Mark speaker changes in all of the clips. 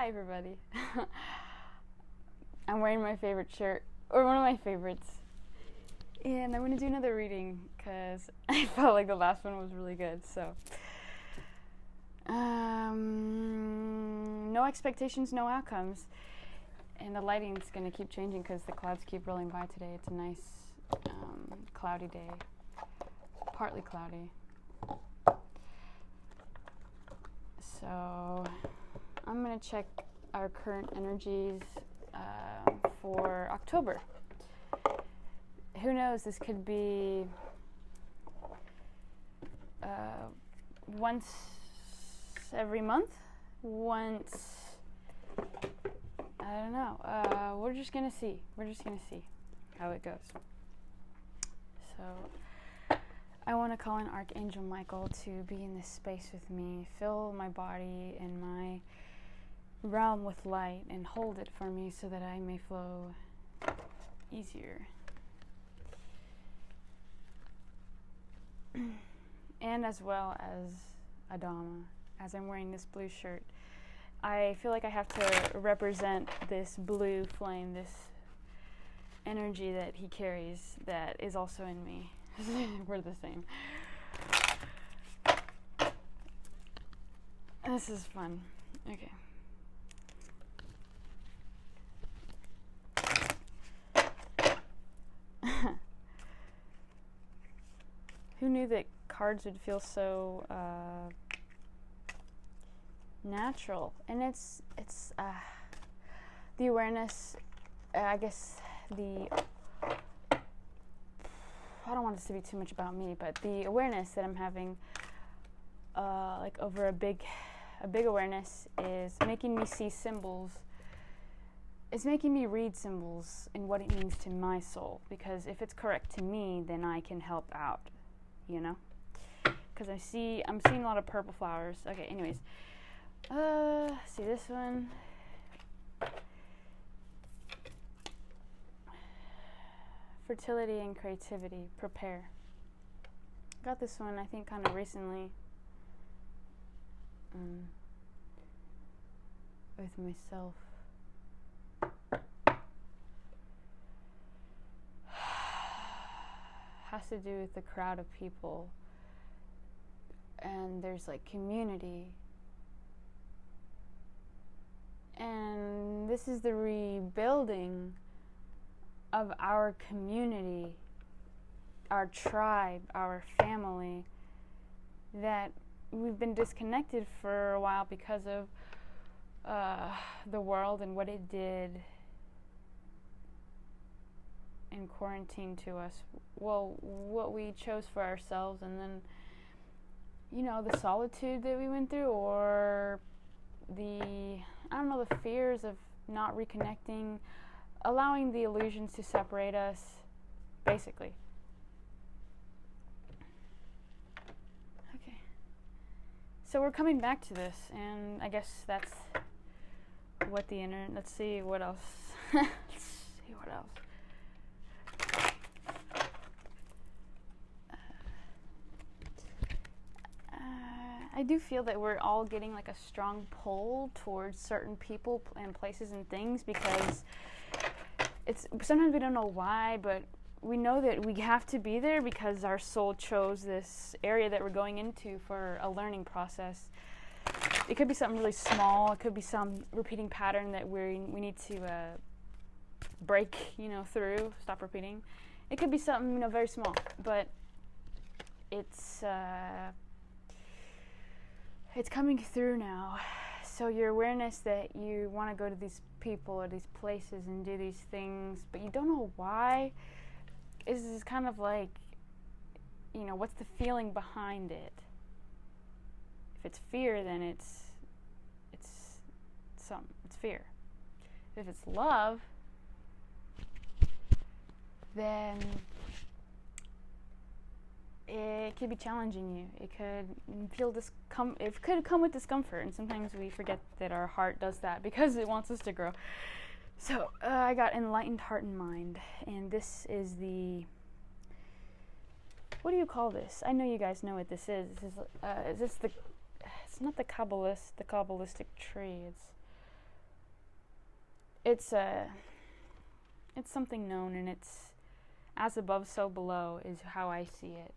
Speaker 1: Hi everybody. I'm wearing my favorite shirt, or one of my favorites, and I'm going to do another reading because I felt like the last one was really good. So no expectations, no outcomes, and the lighting's going to keep changing because the clouds keep rolling by today. It's a nice cloudy day, partly cloudy. So I'm going to check our current energies for October. Who knows, this could be once every month, once, I don't know, we're just going to see. We're just going to see how it goes. So I want to call in Archangel Michael to be in this space with me, fill my body and my realm with light, and hold it for me so that I may flow easier. And as well as Adama, as I'm wearing this blue shirt, I feel like I have to represent this blue flame, this energy that he carries that is also in me. We're the same. This is fun. Okay. Who knew that cards would feel so natural? And it's the awareness, I guess I don't want this to be too much about me, but the awareness that I'm having like over a big awareness is making me see symbols. It's making me read symbols and what it means to my soul, because if it's correct to me, then I can help out, you know? Because I'm seeing a lot of purple flowers. Okay, anyways. See this one. Fertility and creativity. Prepare. Got this one, I think, kind of recently. With myself. Has to do with the crowd of people, and there's like community, and this is the rebuilding of our community, our tribe, our family, that we've been disconnected for a while because of the world and what it did in quarantine to us. Well, what we chose for ourselves, and then, you know, the solitude that we went through, or the fears of not reconnecting, allowing the illusions to separate us, basically. Okay. So we're coming back to this, and I guess that's what the internet, let's see what else. I do feel that we're all getting like a strong pull towards certain people and places and things, because sometimes we don't know why, but we know that we have to be there because our soul chose this area that we're going into for a learning process. It could be something really small. It could be some repeating pattern that we need to break, through, stop repeating. It could be something, very small, but it's coming through now. So your awareness that you want to go to these people or these places and do these things, but you don't know why, is kind of like, what's the feeling behind it? If it's fear, then it's fear. If it's love, then it could be challenging you. It could come with discomfort, and sometimes we forget that our heart does that because it wants us to grow. So I got enlightened heart and mind, and this is the, what do you call this? I know you guys know what this is. Is this the? It's not the Kabbalistic tree. It's it's something known, and it's as above, so below is how I see it.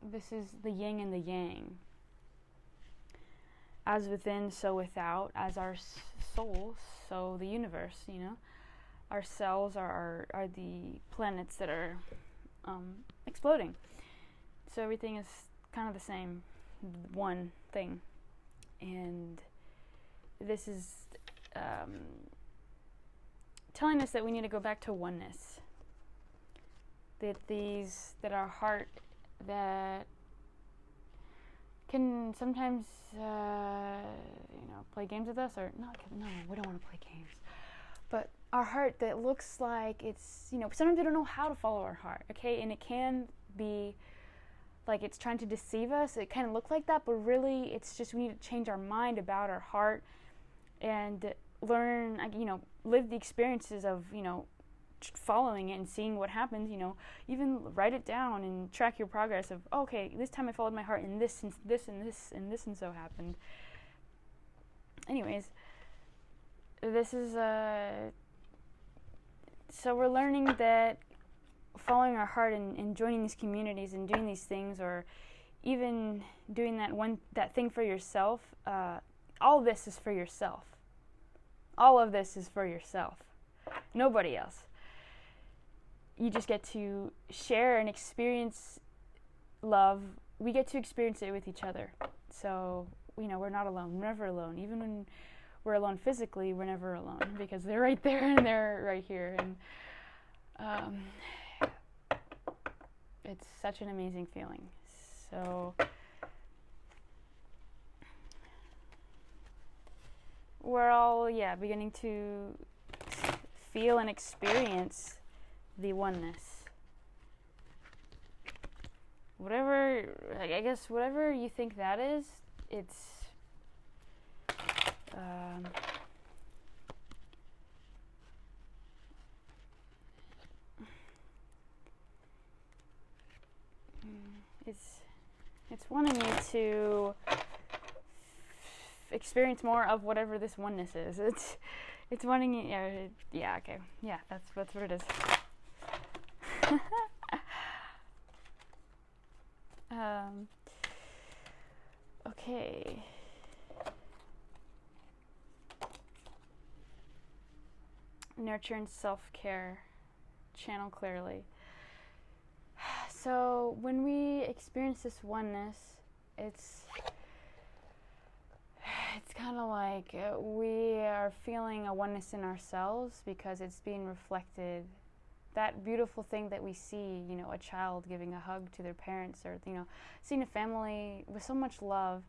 Speaker 1: This is the yin and the yang. As within, so without. As our soul, so the universe, Our cells are the planets that are exploding. So everything is kind of the same, one thing. And this is telling us that we need to go back to oneness. That our heart that can sometimes play games with us, or no, we don't want to play games. But our heart that looks like it's, sometimes we don't know how to follow our heart, okay? And it can be like it's trying to deceive us. It kind of look like that, but really it's just we need to change our mind about our heart and learn, live the experiences of, following it and seeing what happens, even write it down and track your progress of, okay, this time I followed my heart and this and this and this and this and so happened. Anyways, this is so we're learning that following our heart and joining these communities and doing these things, or even doing that thing for yourself, all of this is for yourself. All of this is for yourself. Nobody else. You just get to share and experience love. We get to experience it with each other. So, we're not alone. We're never alone. Even when we're alone physically, we're never alone, because they're right there and they're right here. And it's such an amazing feeling. So we're all, beginning to feel and experience the oneness. Whatever you think that is, it's it's wanting you to experience more of whatever this oneness is. It's wanting you, okay, that's what it is. Okay. Nurture and self-care. Channel clearly. So when we experience this oneness, it's kind of like we are feeling a oneness in ourselves, because it's being reflected. That beautiful thing that we see, a child giving a hug to their parents, or, seeing a family with so much love,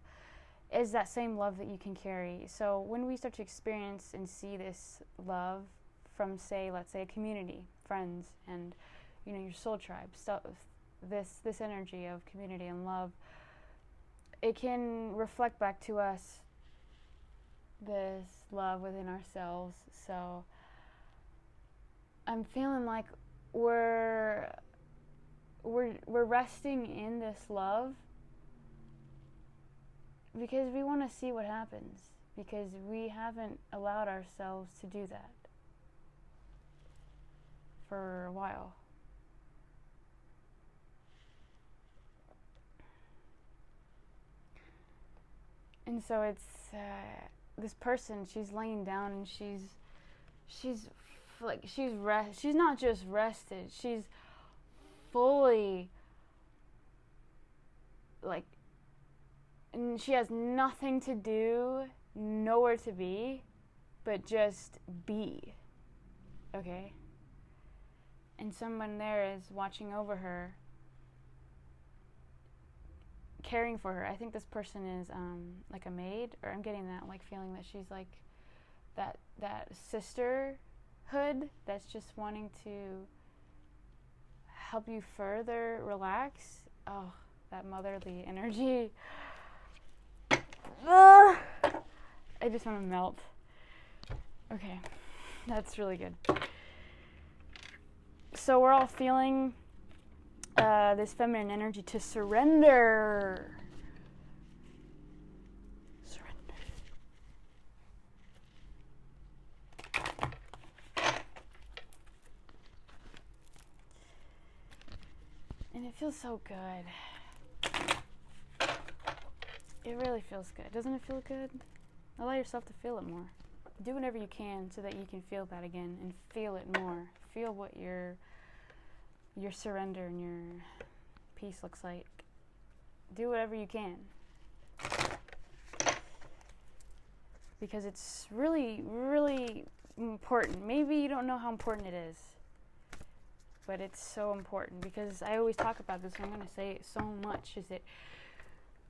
Speaker 1: is that same love that you can carry. So when we start to experience and see this love from, let's say a community, friends, and, your soul tribe, so this energy of community and love, it can reflect back to us this love within ourselves. So I'm feeling like we're resting in this love, because we want to see what happens, because we haven't allowed ourselves to do that for a while. And so it's this person, she's laying down, and she's not just rested, she's fully and she has nothing to do, nowhere to be, but just be. Okay? And someone there is watching over her, caring for her. I think this person is like a maid, or I'm getting that feeling that she's like that sisterhood that's just wanting to help you further relax. Oh, that motherly energy. I just want to melt. Okay, that's really good. So we're all feeling this feminine energy to surrender. Surrender. feels so good. It really feels good. Doesn't it feel good? Allow yourself to feel it more. Do whatever you can so that you can feel that again and feel it more. Feel what your surrender and your peace looks like. Do whatever you can. Because it's really, really important. Maybe you don't know how important it is, but it's so important, because I always talk about this, and I'm going to say it so much, is that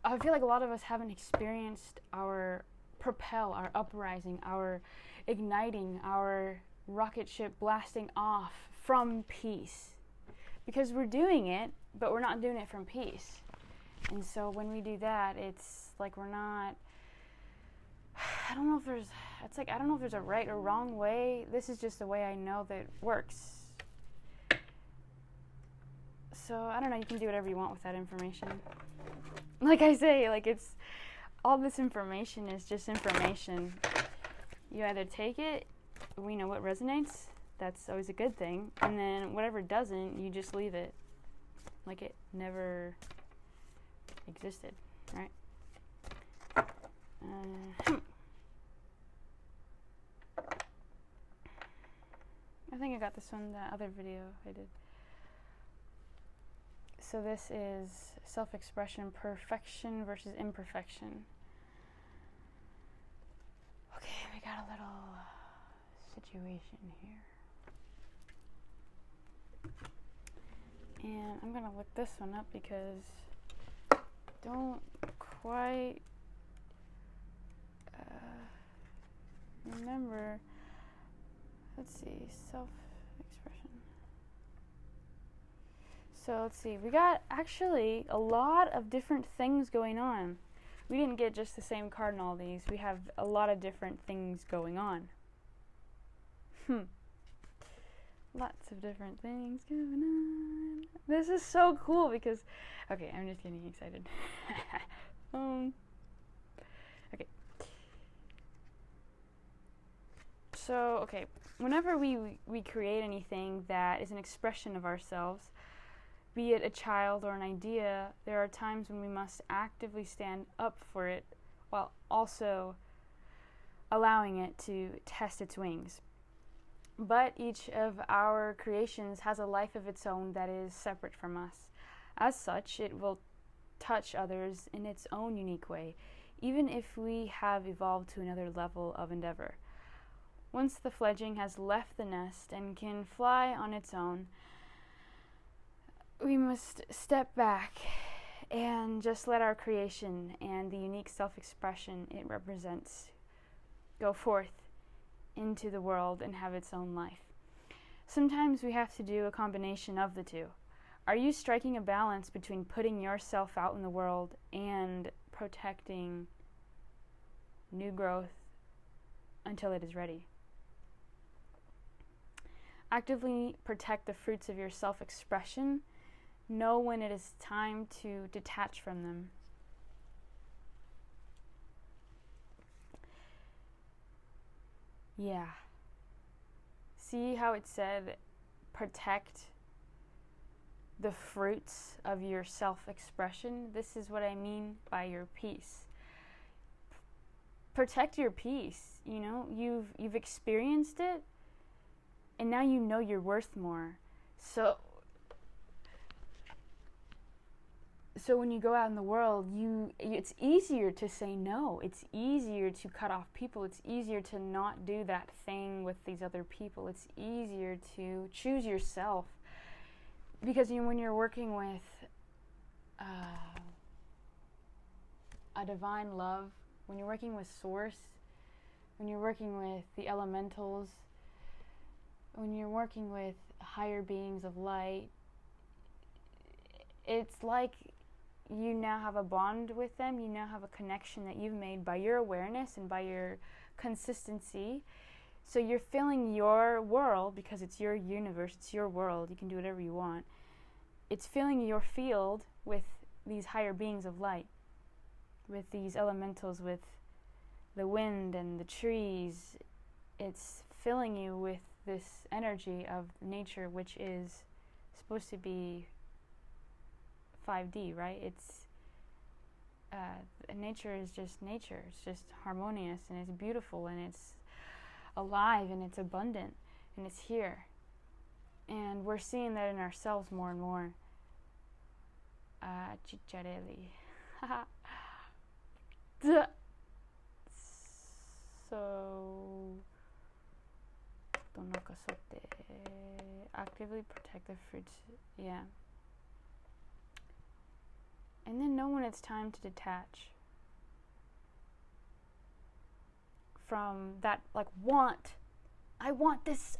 Speaker 1: I feel like a lot of us haven't experienced our propel, our uprising, our igniting, our rocket ship blasting off from peace. Because we're doing it, but we're not doing it from peace. And so when we do that, it's like we're not, I don't know if there's a right or wrong way. This is just the way I know that works. So, I don't know, you can do whatever you want with that information. Like I say, like, it's, all this information is just information. You either take it, we know what resonates, that's always a good thing, and then whatever doesn't, you just leave it. Like it never existed, right? I think I got this one, the other video I did. So this is self-expression, perfection versus imperfection. Okay, we got a little situation here. And I'm gonna look this one up because I don't quite remember. Let's see, self-expression. So let's see, we got actually a lot of different things going on. We didn't get just the same card in all these. We have a lot of different things going on. Lots of different things going on. This is so cool because, okay, I'm just getting excited. Okay. So, okay, whenever we create anything that is an expression of ourselves, be it a child or an idea, there are times when we must actively stand up for it while also allowing it to test its wings. But each of our creations has a life of its own that is separate from us. As such, it will touch others in its own unique way, even if we have evolved to another level of endeavor. Once the fledgling has left the nest and can fly on its own, we must step back and just let our creation and the unique self-expression it represents go forth into the world and have its own life. Sometimes we have to do a combination of the two. Are you striking a balance between putting yourself out in the world and protecting new growth until it is ready? Actively protect the fruits of your self-expression. Know when it is time to detach from them. Yeah. See how it said, protect the fruits of your self-expression? This is what I mean by your peace. Protect your peace. You know, you've experienced it, and now you know you're worth more. So when you go out in the world, it's easier to say no. It's easier to cut off people. It's easier to not do that thing with these other people. It's easier to choose yourself. Because when you're working with a divine love, when you're working with Source, when you're working with the elementals, when you're working with higher beings of light, it's like you now have a bond with them. You now have a connection that you've made by your awareness and by your consistency. So you're filling your world, because it's your universe, it's your world, you can do whatever you want. It's filling your field with these higher beings of light, with these elementals, with the wind and the trees. It's filling you with this energy of nature, which is supposed to be 5D, right? Nature is just nature. It's just harmonious, and it's beautiful, and it's alive, and it's abundant, and it's here. And we're seeing that in ourselves more and more. Chicharelli. So, actively protect the fruits. Yeah. And then know when it's time to detach from that, like, I want this.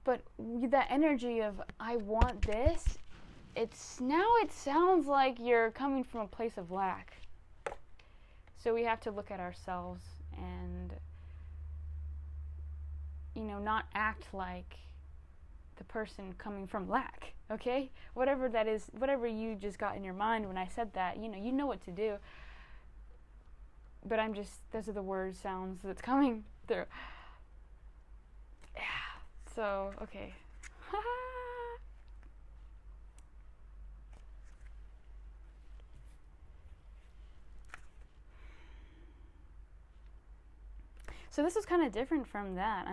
Speaker 1: But that energy of, I want this, it sounds like you're coming from a place of lack. So we have to look at ourselves and, not act like the person coming from lack, okay? Whatever that is, whatever you just got in your mind when I said that, you know what to do. But those are the word sounds that's coming through. Yeah. So, okay. So this is kind of different from that.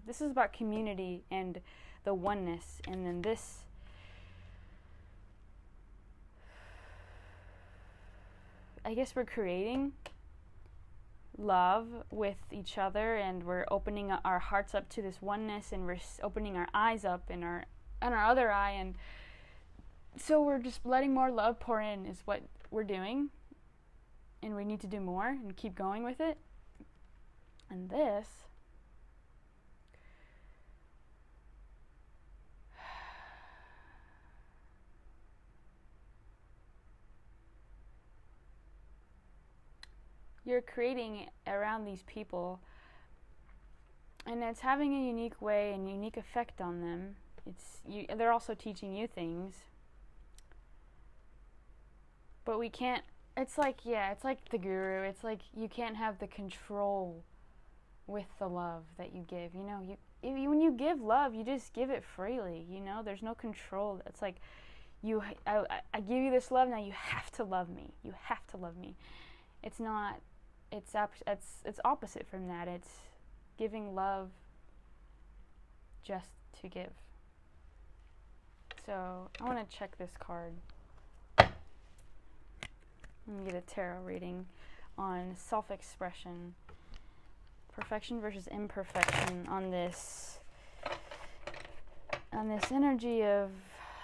Speaker 1: This is about community and the oneness, and then this. I guess we're creating love with each other, and we're opening our hearts up to this oneness, and we're opening our eyes up and our other eye, and so we're just letting more love pour in is what we're doing, and we need to do more and keep going with it. And this you're creating around these people, and it's having a unique way and unique effect on them. They're also teaching you things, but we can't. It's like the guru. It's like you can't have the control with the love that you give. When you give love, you just give it freely. There's no control. It's like I give you this love, now you have to love me. You have to love me. It's not. It's opposite from that. It's giving love just to give. So I want to check this card. I'm going to get a tarot reading on self-expression. Perfection versus imperfection on this energy of,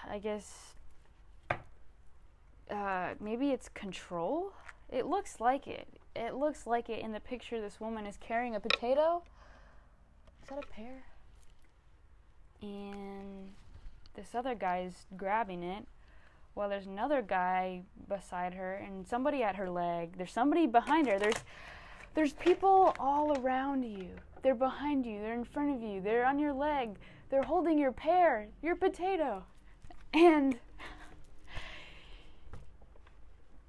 Speaker 1: I guess, maybe it's control? It looks like it. It looks like it in the picture. This woman is carrying a potato. Is that a pear? And this other guy's grabbing it. Well, there's another guy beside her and somebody at her leg. There's somebody behind her. There's people all around you. They're behind you. They're in front of you. They're on your leg. They're holding your pear, your potato. And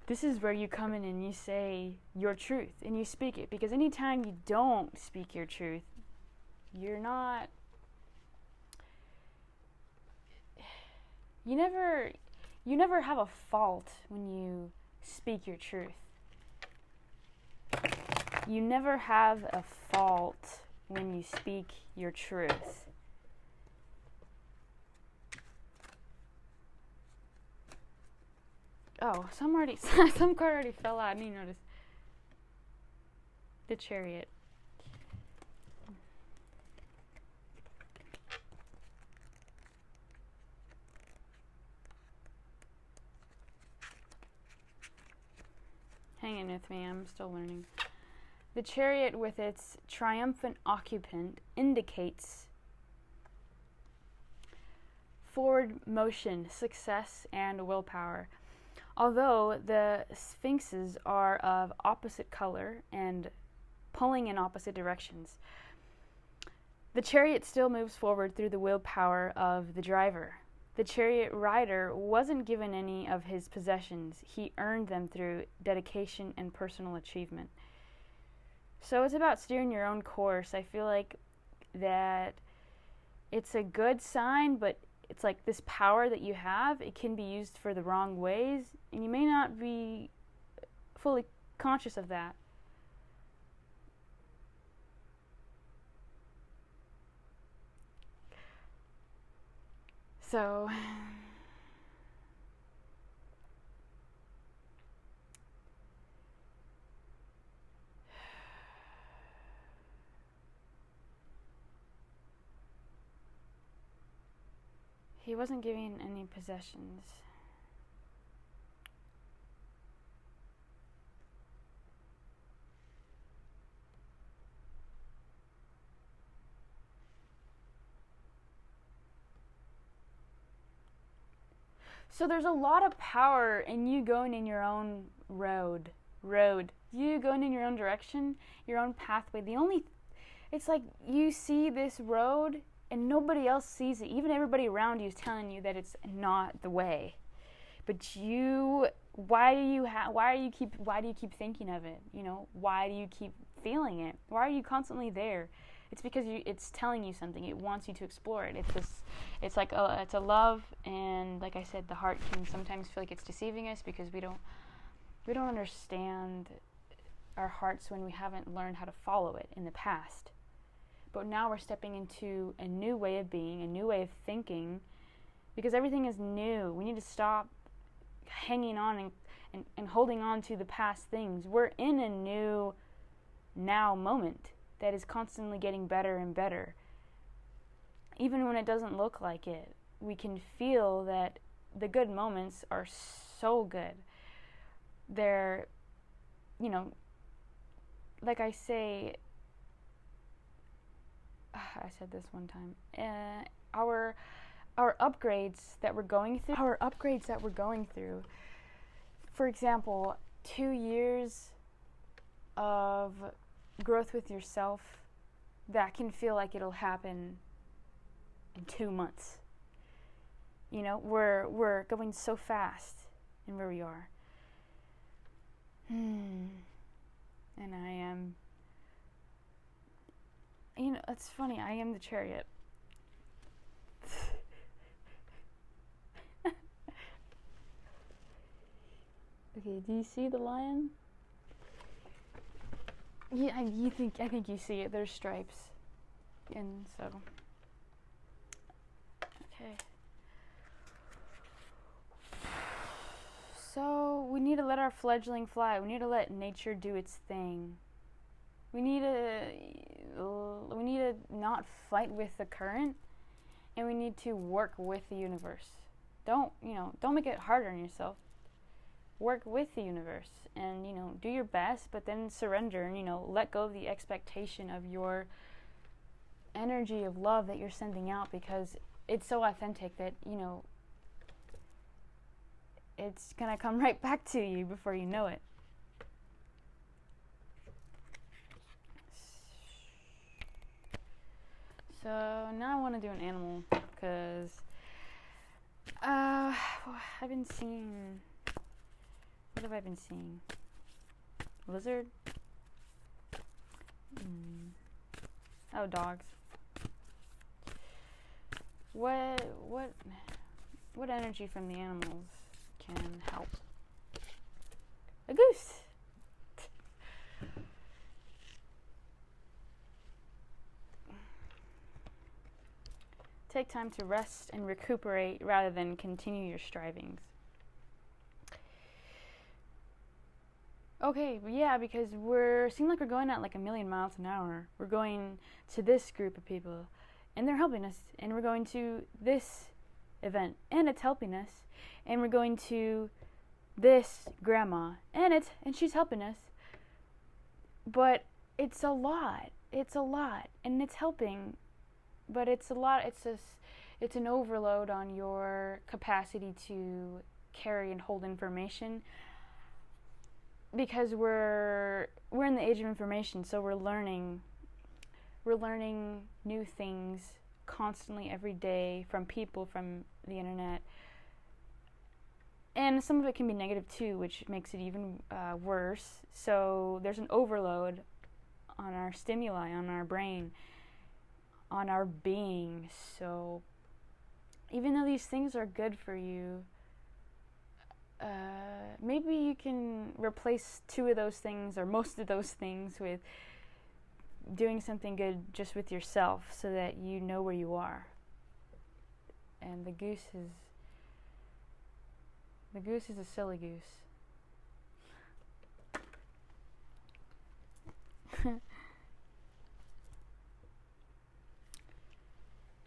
Speaker 1: this is where you come in and you say your truth and you speak it. Because anytime you don't speak your truth, you never have a fault when you speak your truth. You never have a fault when you speak your truth. Oh, some card already fell out. I didn't notice. The Chariot. Hang in with me, I'm still learning. The Chariot with its triumphant occupant indicates forward motion, success, and willpower. Although the sphinxes are of opposite color and pulling in opposite directions, the chariot still moves forward through the willpower of the driver. The chariot rider wasn't given any of his possessions. He earned them through dedication and personal achievement. So it's about steering your own course. I feel like that it's a good sign, but it's like this power that you have, it can be used for the wrong ways, and you may not be fully conscious of that. So he wasn't giving any possessions. So there's a lot of power in you going in your own road. You going in your own direction, your own pathway. It's like you see this road and nobody else sees it. Even everybody around you is telling you that it's not the way. But why do you keep thinking of it? Why do you keep feeling it? Why are you constantly there? It's because it's telling you something. It wants you to explore it. It's a love, and like I said, the heart can sometimes feel like it's deceiving us because we don't understand our hearts when we haven't learned how to follow it in the past. But now we're stepping into a new way of being, a new way of thinking, because everything is new. We need to stop hanging on and holding on to the past things. We're in a new now moment that is constantly getting better and better. Even when it doesn't look like it, we can feel that the good moments are so good. They're, like I say, I said this one time, our upgrades that we're going through, for example, 2 years of growth with yourself, that can feel like it'll happen in 2 months. We're going so fast in where we are. And I am, it's funny, I am the chariot. Okay, do you see the lion? Yeah, I think you see it. There's stripes. And so, okay. So we need to let our fledgling fly. We need to let nature do its thing. We need to not fight with the current, and we need to work with the universe. Don't make it harder on yourself. Work with the universe and, do your best, but then surrender and, let go of the expectation of your energy of love that you're sending out, because it's so authentic that, it's going to come right back to you before you know it. So now I want to do an animal, because I've been seeing... What have I been seeing? Lizard? Oh, dogs. What energy from the animals can help? A goose! Take time to rest and recuperate rather than continue your strivings. Okay, yeah, because seem like we're going at like 1,000,000 miles an hour. We're going to this group of people, and they're helping us. And we're going to this event, and it's helping us. And we're going to this grandma, and she's helping us. But it's a lot. And it's helping, but it's a lot. It's an overload on your capacity to carry and hold information. Because we're in the age of information, so we're learning new things constantly every day from people, from the internet, and some of it can be negative too, which makes it even worse. So there's an overload on our stimuli, on our brain, on our being. So even though these things are good for you, maybe you can replace 2 of those things or most of those things with doing something good just with yourself, so that you know where you are. And the goose is a silly goose.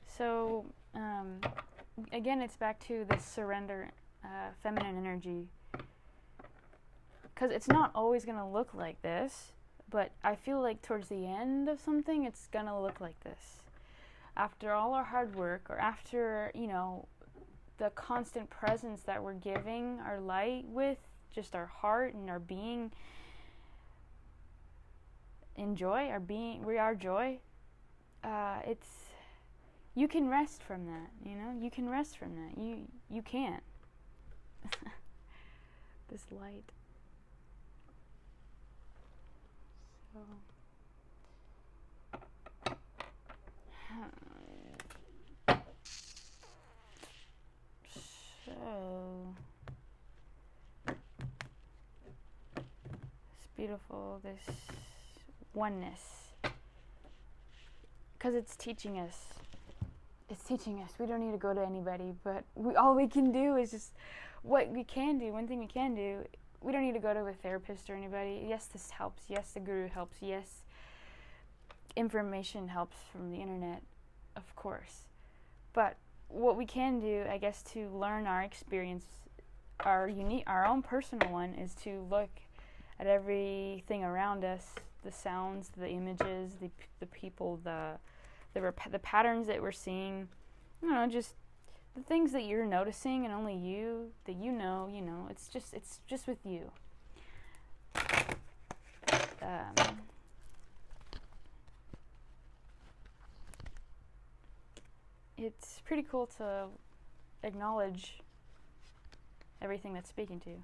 Speaker 1: So again, it's back to this surrender, feminine energy, because it's not always going to look like this, but I feel like towards the end of something, it's going to look like this. After all our hard work, or after, the constant presence that we're giving our light with, just our heart and our being, enjoy, we are joy. You can rest from that, you can rest from that. You can't. This light. So it's beautiful, this oneness, because it's teaching us. We don't need to go to anybody, but all we can do is just what we can do. One thing we can do, we don't need to go to a therapist or anybody. Yes, this helps. Yes, the guru helps. Yes, information helps from the internet, of course. But what we can do, I guess, to learn our experience, our own personal one, is to look at everything around us, the sounds, the images, the people, the patterns that we're seeing, just the things that you're noticing, and only you, that it's just with you. It's pretty cool to acknowledge everything that's speaking to you.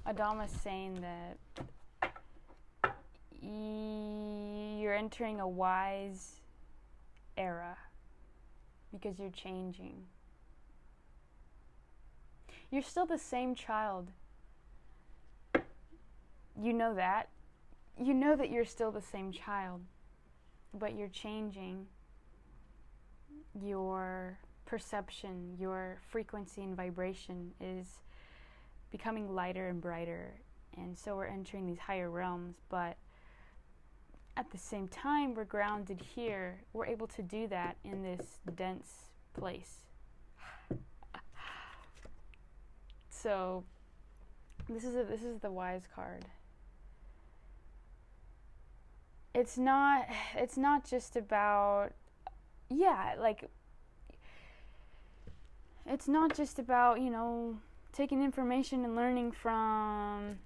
Speaker 1: Adama's saying that you're entering a wise era because you're changing. You're still the same child. You know that. You know that you're still the same child, but you're changing. Your perception, your frequency and vibration is becoming lighter and brighter, and so we're entering these higher realms, but at the same time we're grounded here. We're able to do that in this dense place. So this is the wise card. It's not just about it's not just about, taking information and learning from,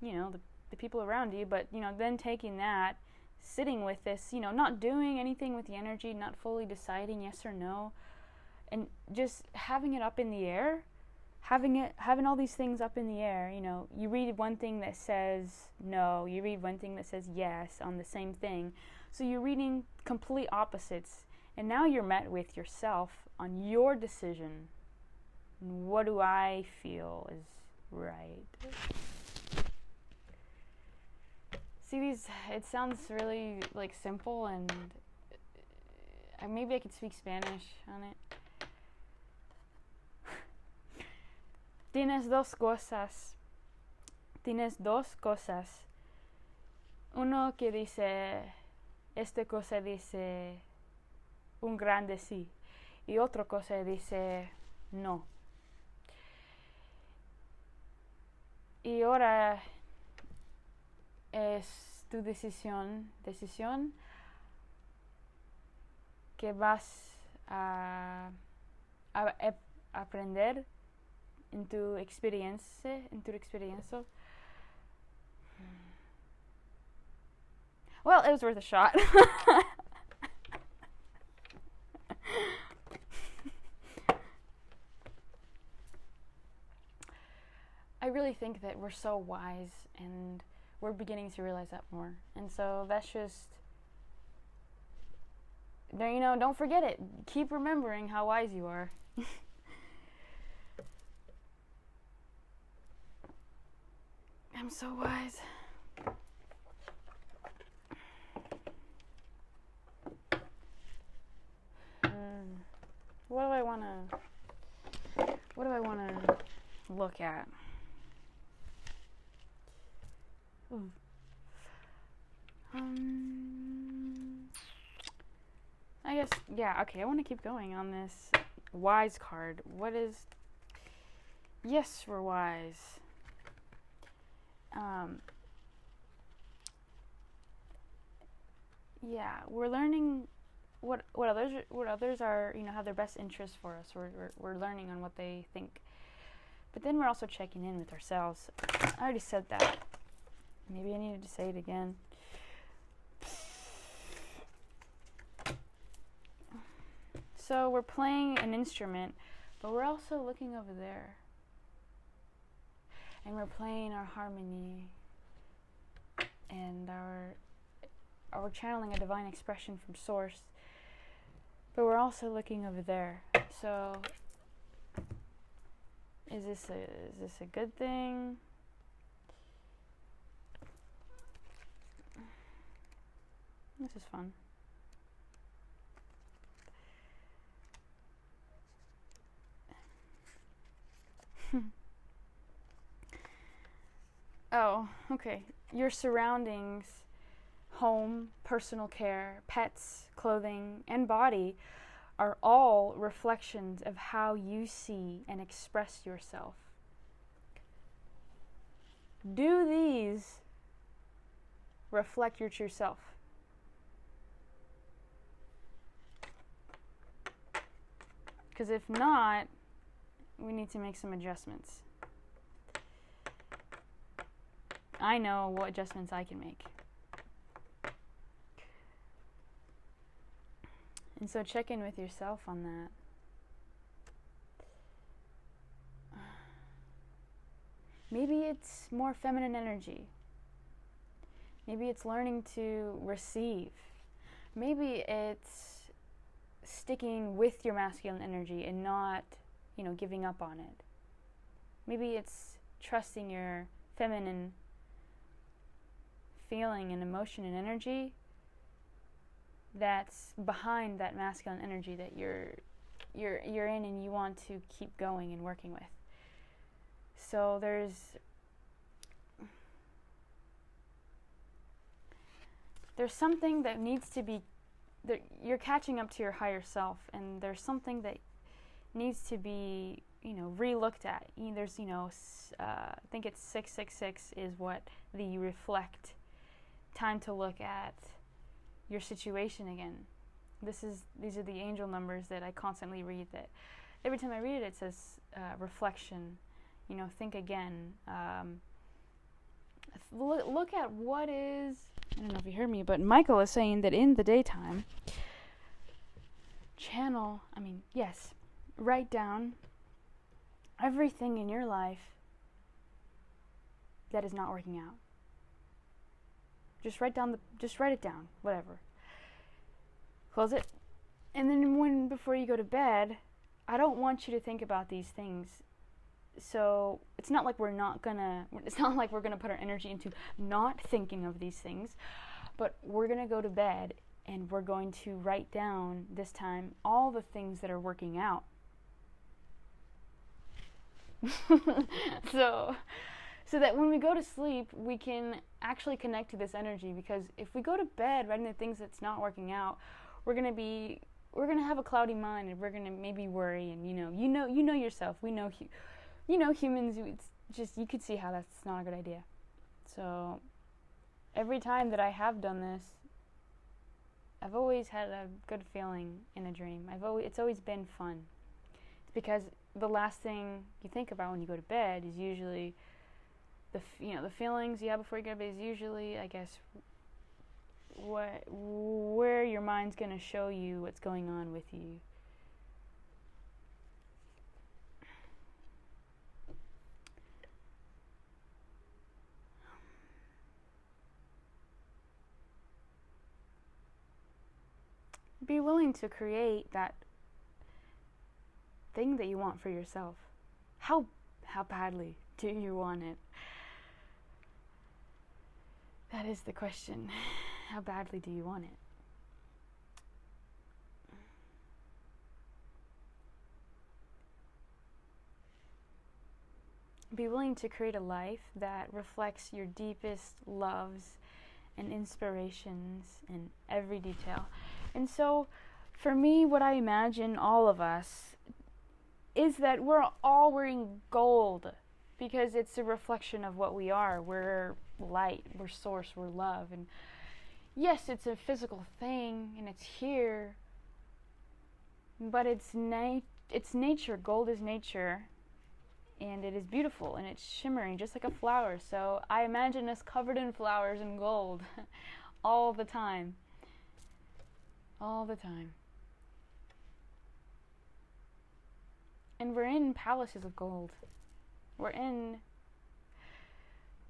Speaker 1: the people around you, but, then taking that, sitting with this, not doing anything with the energy, not fully deciding yes or no, and just having it up in the air, having all these things up in the air. You read one thing that says no, you read one thing that says yes on the same thing, so you're reading complete opposites, and now you're met with yourself on your decision. What do I feel is right? See, it sounds really simple, and maybe I could speak Spanish on it. Tienes dos cosas. Uno que dice, esta cosa dice un grande sí, y otra cosa dice no. Y ahora es tu decisión que vas a aprender en tu experiencia. Well, it was worth a shot. I really think that we're so wise, and we're beginning to realize that more. And so that's just, don't forget it. Keep remembering how wise you are. I'm so wise. What do I want to look at? I guess, yeah, okay, I want to keep going on this wise card. What is, yes, we're wise. Yeah, we're learning what others are, have their best interests for us. We're learning on what they think. But then we're also checking in with ourselves. I already said that. Maybe I needed to say it again. So we're playing an instrument, but we're also looking over there. And we're playing our harmony, and we're channeling a divine expression from source. But we're also looking over there. So is this a good thing? This is fun. Oh, okay. Your surroundings, home, personal care, pets, clothing, and body are all reflections of how you see and express yourself. Do these reflect your true self? Because if not, we need to make some adjustments. I know what adjustments I can make. And so check in with yourself on that. Maybe it's more feminine energy. Maybe it's learning to receive. Maybe it's sticking with your masculine energy and not, giving up on it. Maybe it's trusting your feminine feeling and emotion and energy that's behind that masculine energy that you're in and you want to keep going and working with. So there's something that needs to be, you're catching up to your higher self, and there's something that needs to be, re-looked at. There's, I think it's 666 is what the reflect, time to look at your situation again. These are the angel numbers that I constantly read, that every time I read it, it says reflection, think again. Look at what is, I don't know if you heard me, but Michael is saying that in the daytime, write down everything in your life that is not working out. Just write it down, whatever. Close it. And then before you go to bed, I don't want you to think about these things. So it's not like we're gonna put our energy into not thinking of these things, but we're gonna go to bed and we're going to write down this time all the things that are working out. So that when we go to sleep, we can actually connect to this energy, because if we go to bed writing the things that's not working out, we're gonna have a cloudy mind, and we're gonna maybe worry, and you know yourself. We know humans. It's just, you could see how that's not a good idea. So every time that I have done this, I've always had a good feeling in a dream. It's always been fun. It's because the last thing you think about when you go to bed is usually the feelings you have before you go to bed is usually, I guess, where your mind's going to show you what's going on with you. Be willing to create that thing that you want for yourself. How badly do you want it? That is the question. How badly do you want it? Be willing to create a life that reflects your deepest loves and inspirations in every detail. And so, for me, what I imagine all of us is that we're all wearing gold because it's a reflection of what we are. We're light, we're source, we're love. And yes, it's a physical thing and it's here, but it's nature. Gold is nature, and it is beautiful and it's shimmering just like a flower. So I imagine us covered in flowers and gold all the time. All the time. And we're in palaces of gold. We're in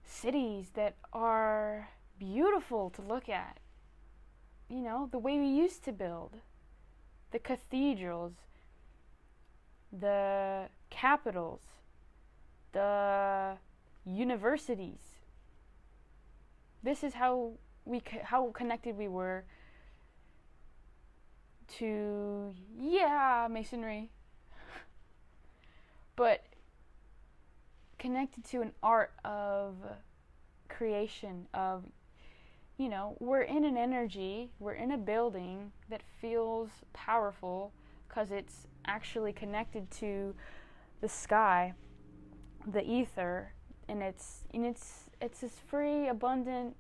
Speaker 1: cities that are beautiful to look at. You know, the way we used to build. The cathedrals, the capitals, the universities. This is how connected we were to, masonry. But connected to an art of creation, of, we're in an energy, we're in a building that feels powerful because it's actually connected to the sky, the ether, and it's this free, abundant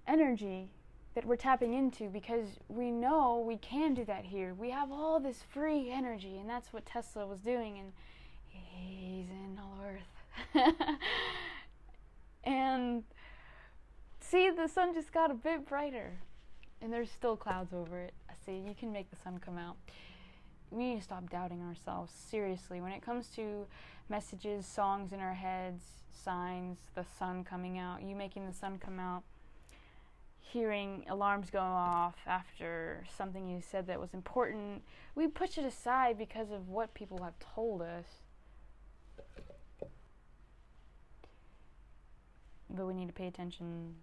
Speaker 1: energy that we're tapping into because we know we can do that here. We have all this free energy, and that's what Tesla was doing, and he's in Hollow Earth. And see, the sun just got a bit brighter, and there's still clouds over it. See, you can make the sun come out. We need to stop doubting ourselves, seriously. When it comes to messages, songs in our heads, signs, the sun coming out, you making the sun come out, hearing alarms go off after something you said that was important, we push it aside because of what people have told us. But we need to pay attention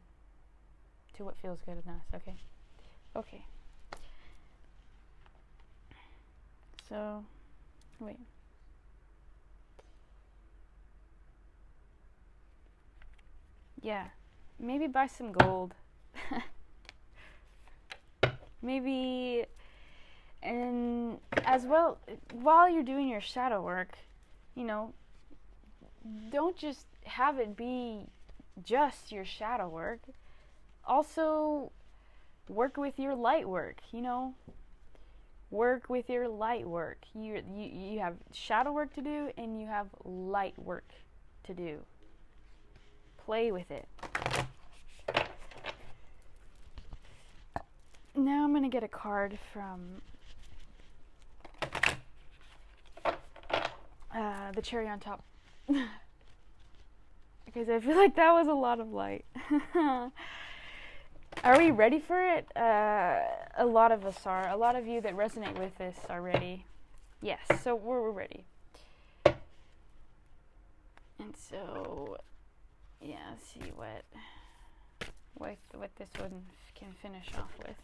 Speaker 1: to what feels good in us, okay? Okay. So, wait. Yeah, maybe buy some gold. Maybe, and as well, while you're doing your shadow work, don't just have it be just your shadow work. Also, work with your light work, Work with your light work. You have shadow work to do, and you have light work to do. Play with it. Now I'm going to get a card from the cherry on top. Because I feel like that was a lot of light. Are we ready for it? A lot of us are. A lot of you that resonate with this are ready. Yes, so we're ready. And so, yeah, let's see what this one can finish off with.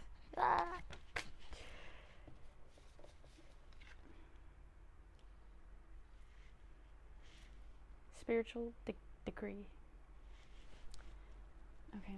Speaker 1: Spiritual decree. Okay.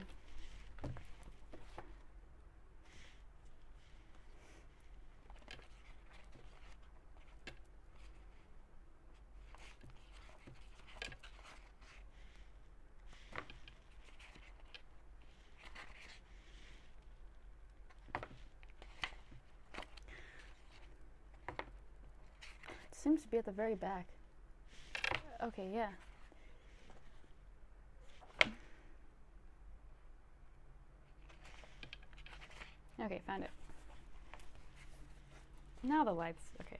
Speaker 1: Seems to be at the very back. Okay, yeah. Okay, found it. Now the lights. Okay.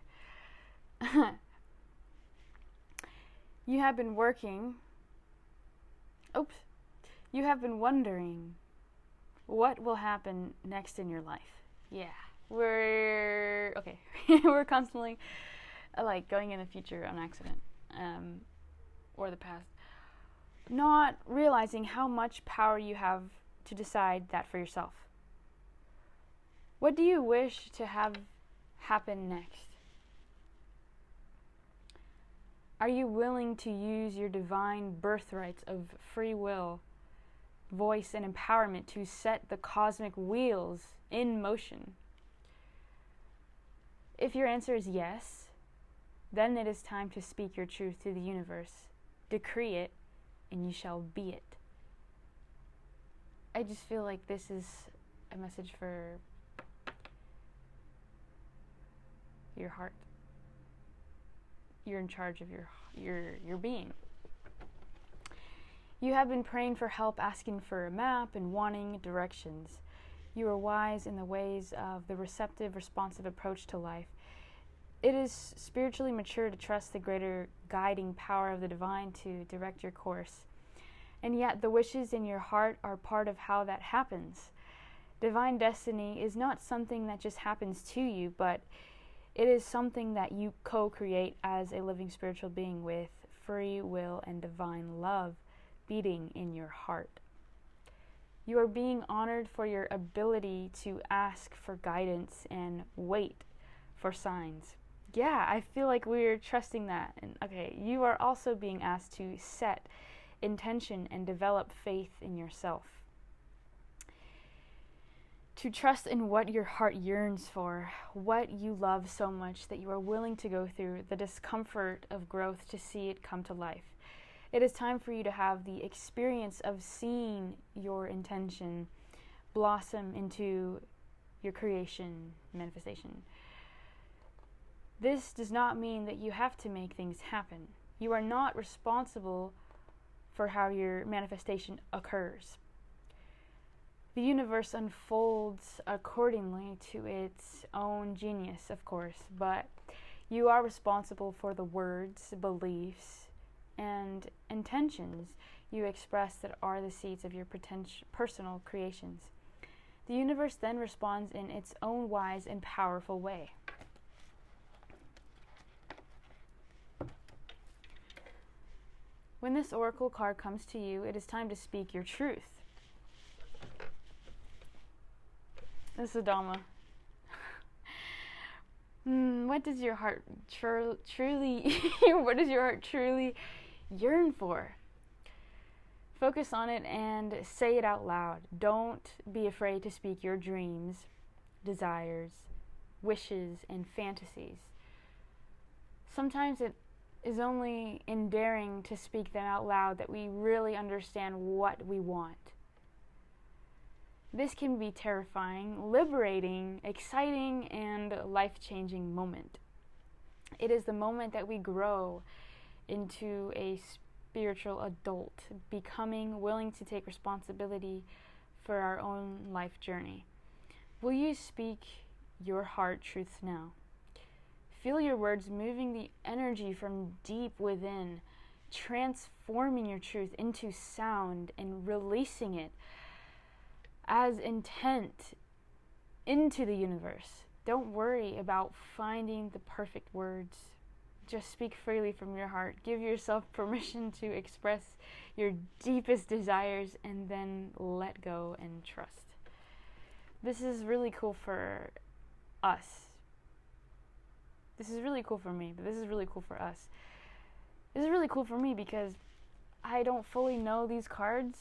Speaker 1: You have been wondering what will happen next in your life. Yeah. We're constantly like going in the future on accident, or the past, not realizing how much power you have to decide that for yourself. What do you wish to have happen next? Are you willing to use your divine birthrights of free will, voice, and empowerment to set the cosmic wheels in motion? If your answer is yes, then it is time to speak your truth to the universe. Decree it, and you shall be it. I just feel like this is a message for your heart. You're in charge of your being. You have been praying for help, asking for a map, and wanting directions. You are wise in the ways of the receptive, responsive approach to life. It is spiritually mature to trust the greater guiding power of the divine to direct your course. And yet the wishes in your heart are part of how that happens. Divine destiny is not something that just happens to you, but it is something that you co-create as a living spiritual being with free will and divine love beating in your heart. You are being honored for your ability to ask for guidance and wait for signs. Yeah, I feel like we're trusting that. And okay, you are also being asked to set intention and develop faith in yourself. To trust in what your heart yearns for, what you love so much that you are willing to go through the discomfort of growth to see it come to life. It is time for you to have the experience of seeing your intention blossom into your creation, manifestation. This does not mean that you have to make things happen. You are not responsible for how your manifestation occurs. The universe unfolds accordingly to its own genius, of course, but you are responsible for the words, beliefs, and intentions you express that are the seeds of your personal creations. The universe then responds in its own wise and powerful way. When this oracle card comes to you, it is time to speak your truth. This is Dhamma. What does your heart truly yearn for? Focus on it and say it out loud. Don't be afraid to speak your dreams, desires, wishes, and fantasies. Sometimes it is only in daring to speak them out loud that we really understand what we want. This can be terrifying, liberating, exciting, and life-changing moment. It is the moment that we grow into a spiritual adult, becoming willing to take responsibility for our own life journey. Will you speak your heart truths now? Feel your words moving the energy from deep within, transforming your truth into sound and releasing it as intent into the universe. Don't worry about finding the perfect words. Just speak freely from your heart. Give yourself permission to express your deepest desires and then let go and trust. This is really cool for us. This is really cool for me, but this is really cool for us. This is really cool for me because I don't fully know these cards.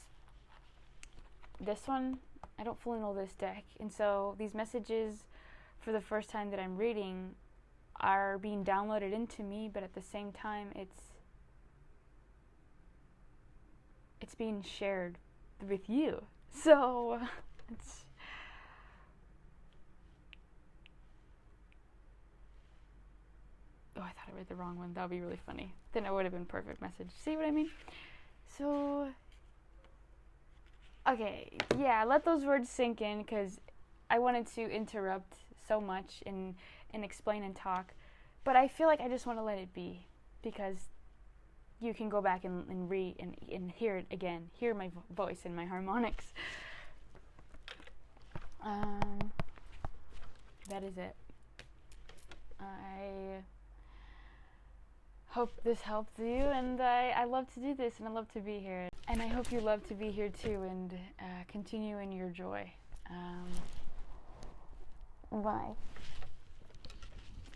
Speaker 1: This one, I don't fully know this deck. And so these messages for the first time that I'm reading are being downloaded into me, but at the same time it's being shared with you. So it's I thought I read the wrong one. That would be really funny. Then it would have been perfect message. See what I mean? So okay, yeah, let those words sink in, because I wanted to interrupt so much and explain and talk, but I feel like I just want to let it be, because you can go back and read and hear it again, hear my voice and my harmonics. That is it. I hope this helped you, and I love to do this, and I love to be here, and I hope you love to be here too, and continue in your joy. Bye.